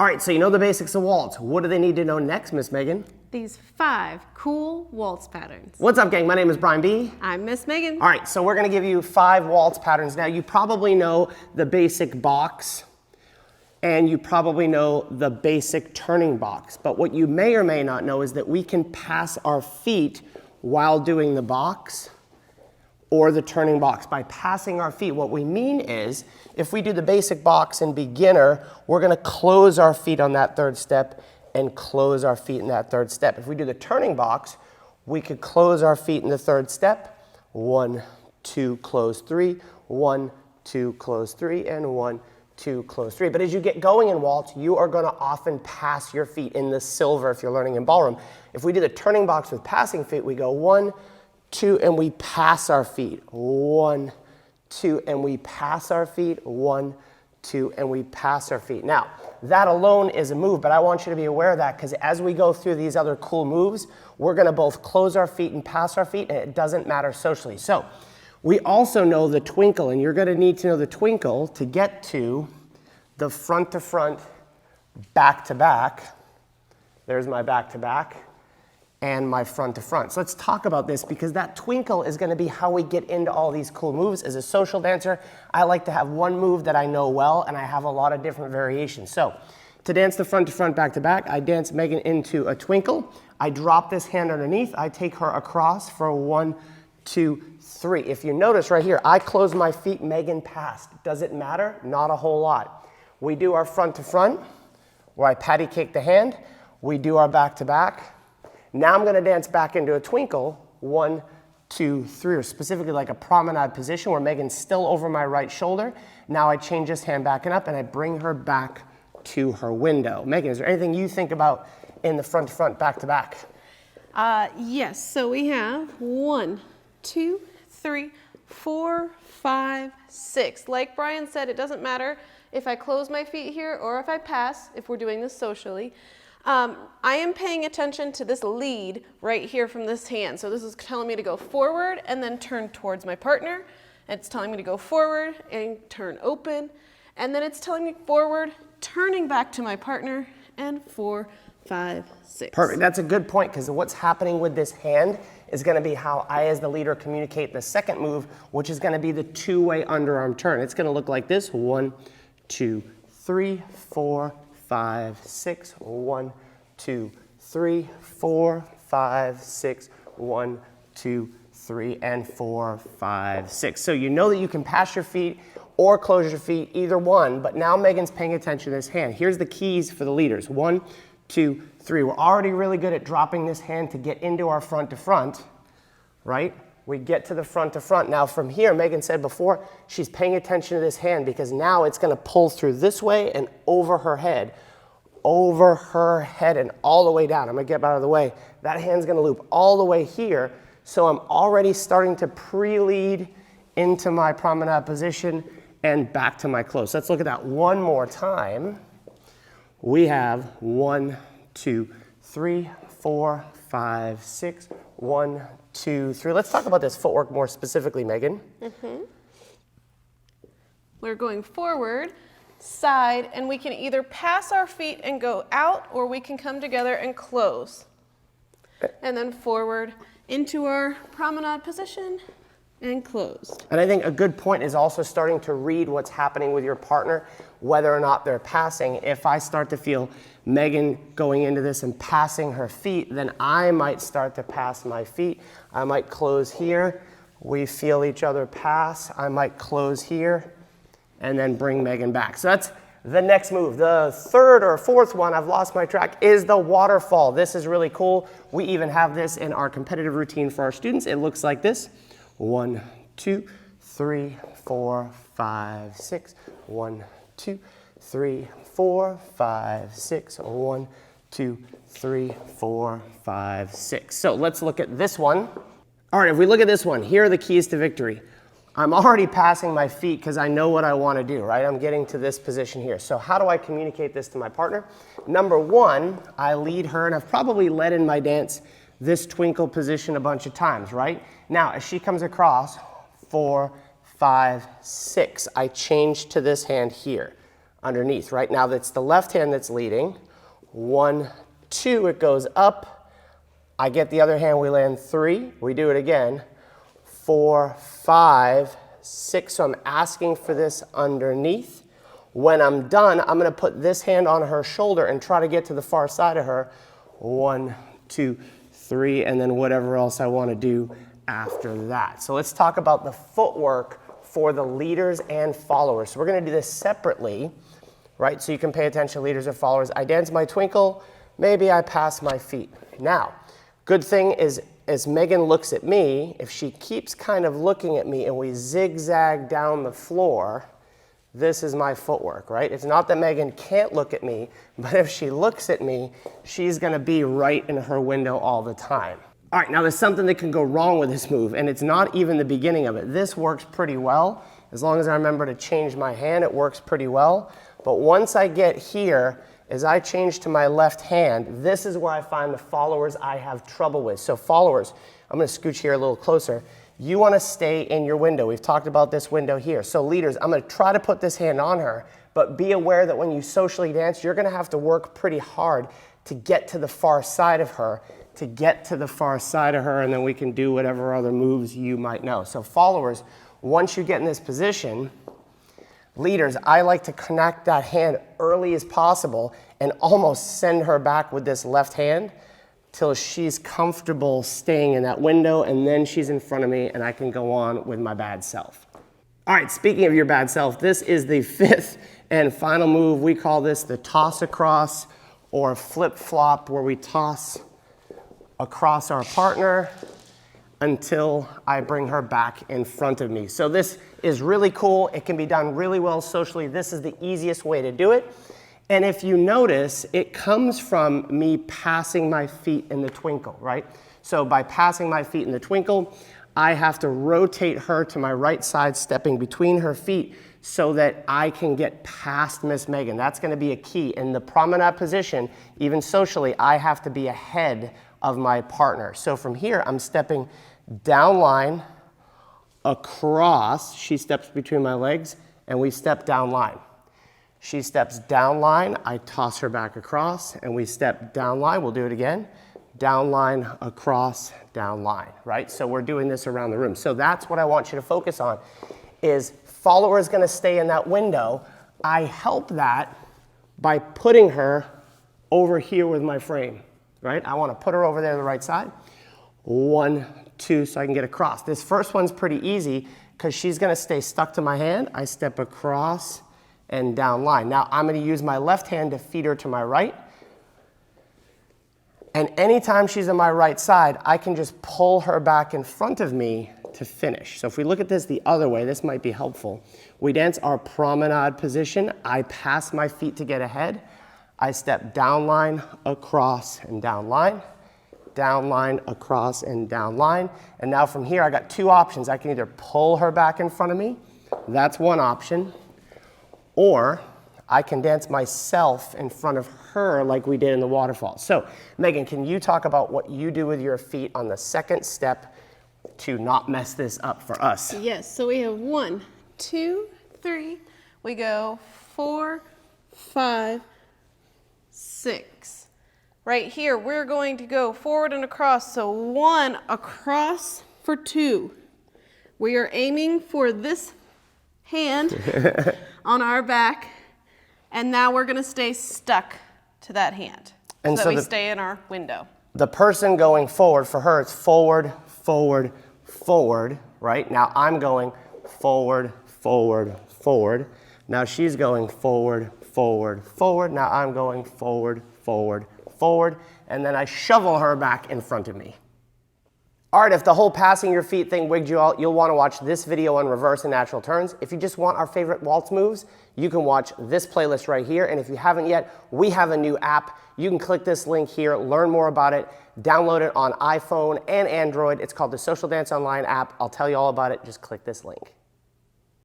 All right, so you know the basics of waltz. What do they need to know next, Miss Megan? These 5 cool waltz patterns. What's up, gang? My name is Brian B. I'm Miss Megan. All right, so we're gonna give you 5 waltz patterns. Now, you probably know the basic box, and you probably know the basic turning box. But what you may or may not know is that we can pass our feet while doing the box or the turning box. By passing our feet, what we mean is, if we do the basic box in beginner, we're gonna close our feet on that 3rd step and close our feet in that 3rd step. If we do the turning box, we could close our feet in the 3rd step. 1, 2, close 3, 1, 2, close 3, and 1, 2, close 3. But as you get going in waltz, you are gonna often pass your feet in the silver if you're learning in ballroom. If we do the turning box with passing feet, we go 1, 2, and we pass our feet. 1, 2, and we pass our feet. 1, 2, and we pass our feet. Now, that alone is a move, but I want you to be aware of that because as we go through these other cool moves, we're gonna both close our feet and pass our feet, and it doesn't matter socially. So, we also know the twinkle, and you're gonna need to know the twinkle to get to the front to front, back to back. There's my back to back and my front to front. So let's talk about this because that twinkle is gonna be how we get into all these cool moves. As a social dancer, I like to have one move that I know well, and I have a lot of different variations. So to dance the front to front, back to back, I dance Megan into a twinkle. I drop this hand underneath. I take her across for 1, 2, 3. If you notice right here, I close my feet, Megan passed. Does it matter? Not a whole lot. We do our front to front, where I patty cake the hand. We do our back to back. Now I'm gonna dance back into a twinkle, 1, 2, 3, or specifically like a promenade position where Megan's still over my right shoulder. Now I change this hand back and up and I bring her back to her window. Megan, is there anything you think about in the front to front, back to back? Yes, so we have 1, 2, 3, 4, 5, 6. Like Brian said, it doesn't matter if I close my feet here or if I pass, if we're doing this socially. I am paying attention to this lead right here from this hand. So this is telling me to go forward and then turn towards my partner. It's telling me to go forward and turn open. And then it's telling me forward, turning back to my partner, and 4, 5, 6. Perfect. That's a good point because what's happening with this hand is going to be how I, as the leader, communicate the second move, which is going to be the 2-way underarm turn. It's going to look like this. 1, 2, 3, 4, 5, 6, 1, 2, 3, 4, 5, 6, 1, 2, 3, and 4, 5, 6. So you know that you can pass your feet or close your feet, either one, but now Megan's paying attention to this hand. Here's the keys for the leaders. 1, 2, 3. We're already really good at dropping this hand to get into our front to front, right? We get to the front to front. Now from here, Megan said before, she's paying attention to this hand because now it's gonna pull through this way and over her head and all the way down. I'm gonna get out of the way. That hand's gonna loop all the way here. So I'm already starting to pre-lead into my promenade position and back to my close. Let's look at that one more time. We have 1, 2, 3, 4, 5, 6, 1, 2, 3. Let's talk about this footwork more specifically, Megan. We're going forward, side, and we can either pass our feet and go out, or we can come together and close. And then forward into our promenade position and close. And I think a good point is also starting to read what's happening with your partner, whether or not they're passing. If I start to feel Megan going into this and passing her feet, then I might start to pass my feet. I might close here. We feel each other pass. I might close here and then bring Megan back. So that's the next move. The 3rd or 4th one, I've lost my track, is the waterfall. This is really cool. We even have this in our competitive routine for our students. It looks like this. 1, 2, 3, 4, 5, 6. 1, 2, 3, 4, 5, 6. 1, 2, 3, 4, 5, 6. So let's look at this one. All right, if we look at this one, here are the keys to victory. I'm already passing my feet because I know what I want to do, right? I'm getting to this position here. So how do I communicate this to my partner? Number 1, I lead her, and I've probably led in my dance this twinkle position a bunch of times, right? Now, as she comes across, 4, 5, 6, I change to this hand here. underneath. Right now, that's the left hand that's leading. 1, 2, it goes up. I get the other hand, we land 3. We do it again. 4, 5, 6. So I'm asking for this underneath. When I'm done, I'm going to put this hand on her shoulder and try to get to the far side of her. 1, 2, 3, and then whatever else I want to do after that. So let's talk about the footwork for the leaders and followers. So we're going to do this separately, right? So you can pay attention, leaders and followers. I dance my twinkle, maybe I pass my feet. Now, good thing is, as Megan looks at me, if she keeps kind of looking at me and we zigzag down the floor, this is my footwork, right? It's not that Megan can't look at me, but if she looks at me, she's going to be right in her window all the time. All right, now there's something that can go wrong with this move, and it's not even the beginning of it. This works pretty well. As long as I remember to change my hand, it works pretty well. But once I get here, as I change to my left hand, this is where I find the followers I have trouble with. So followers, I'm going to scooch here a little closer. You want to stay in your window. We've talked about this window here. So leaders, I'm going to try to put this hand on her, but be aware that when you socially dance, you're going to have to work pretty hard to get to the far side of her, and then we can do whatever other moves you might know. So followers, once you get in this position, leaders, I like to connect that hand early as possible and almost send her back with this left hand till she's comfortable staying in that window, and then she's in front of me and I can go on with my bad self. All right, speaking of your bad self, this is the 5th and final move. We call this the toss across or flip flop, where we toss across our partner until I bring her back in front of me. So this is really cool. It can be done really well socially. This is the easiest way to do it. And if you notice, it comes from me passing my feet in the twinkle, right? So by passing my feet in the twinkle, I have to rotate her to my right side, stepping between her feet so that I can get past Miss Megan. That's going to be a key. In the promenade position, even socially, I have to be ahead of my partner. So from here, I'm stepping down line, across. She steps between my legs, and we step down line. She steps down line, I toss her back across, and we step down line. We'll do it again. Down line, across, down line, right? So we're doing this around the room. So that's what I want you to focus on, is follower is going to stay in that window. I help that by putting her over here with my frame, right? I want to put her over there to the right side. 1, 2, so I can get across. This first one's pretty easy because she's going to stay stuck to my hand. I step across and down line. Now I'm going to use my left hand to feed her to my right. And anytime she's on my right side, I can just pull her back in front of me to finish. So if we look at this the other way, this might be helpful. We dance our promenade position. I pass my feet to get ahead. I step down line, across, and down line. Down line, across, and down line. And now from here, I got 2 options. I can either pull her back in front of me. That's one option. Or I can dance myself in front of her like we did in the waterfall. So, Megan, can you talk about what you do with your feet on the second step to not mess this up for us? Yes, so we have 1, 2, 3. We go 4, 5, 6. Right here, we're going to go forward and across. So 1 across for 2. We are aiming for this hand on our back, and now we're going to stay stuck to that hand so that we stay in our window. The person going forward, for her, it's forward, forward, forward, right? Now I'm going forward, forward, forward. Now she's going forward, forward, forward. Now I'm going forward, forward, forward. And then I shovel her back in front of me. All right, if the whole passing your feet thing wigged you out, you'll want to watch this video on reverse and natural turns. If you just want our favorite waltz moves, you can watch this playlist right here. And if you haven't yet, we have a new app. You can click this link here, learn more about it, download it on iPhone and Android. It's called the Social Dance Online app. I'll tell you all about it. Just click this link.